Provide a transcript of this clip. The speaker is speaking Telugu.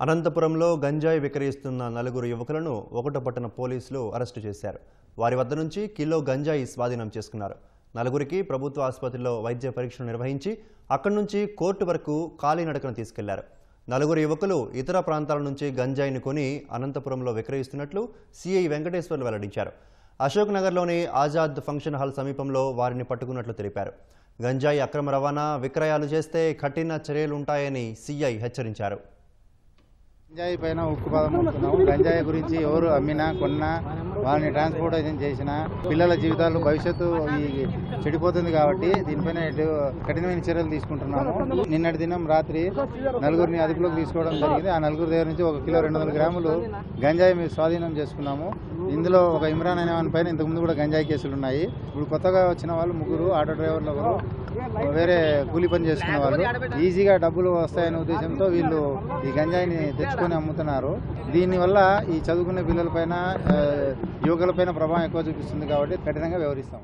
అనంతపురంలో గంజాయి విక్రయిస్తున్న నలుగురు యువకులను ఒకటపట్టణ పోలీసులు అరెస్టు చేశారు. వారి వద్ద నుంచి కిలో గంజాయి స్వాధీనం చేసుకున్నారు. నలుగురికి ప్రభుత్వ ఆసుపత్రిలో వైద్య పరీక్షలు నిర్వహించి అక్కడి నుంచి కోర్టు వరకు కాలినడకన తీసుకెళ్లారు. నలుగురు యువకులు ఇతర ప్రాంతాల నుంచి గంజాయిని కొని అనంతపురంలో విక్రయిస్తున్నట్లు సిఐ వెంకటేశ్వర్లు వెల్లడించారు. అశోక్ నగర్లోని ఆజాద్ ఫంక్షన్ హాల్ సమీపంలో వారిని పట్టుకున్నట్లు తెలిపారు. గంజాయి అక్రమ రవాణా, విక్రయాలు చేస్తే కఠిన చర్యలుంటాయని సిఐ హెచ్చరించారు. గంజాయి పైన ఉక్కు పదం మోపుతున్నాము. గంజాయి గురించి ఎవరు అమ్మినా కొన్నా వాళ్ళని ట్రాన్స్పోర్టేషన్ చేసినా పిల్లల జీవితాలు భవిష్యత్తు చెడిపోతుంది కాబట్టి దీనిపైన కఠినమైన చర్యలు తీసుకుంటున్నాము. నిన్నటి దినం రాత్రి నలుగురిని అదుపులోకి తీసుకోవడం జరిగింది. ఆ నలుగురి దగ్గర నుంచి 1 కిలో 200 గ్రాములు గంజాయి మేము స్వాధీనం చేసుకున్నాము. ఇందులో ఒక ఇమ్రాన్ అనే వాని పైన ఇంతకుముందు కూడా గంజాయి కేసులు ఉన్నాయి. ఇప్పుడు కొత్తగా వచ్చిన వాళ్ళు 3 ఆటో డ్రైవర్లు, వేరే కూలి పని చేసుకునే వాళ్ళు ఈజీగా డబ్బులు వస్తాయనే ఉద్దేశంతో వీళ్ళు ఈ గంజాయిని తెచ్చుకొని అమ్ముతున్నారు. దీనివల్ల ఈ చదువుకునే పిల్లలపైన యువకులపైన ప్రభావం ఎక్కువ చూపిస్తుంది కాబట్టి కఠినంగా వ్యవహరిస్తాం.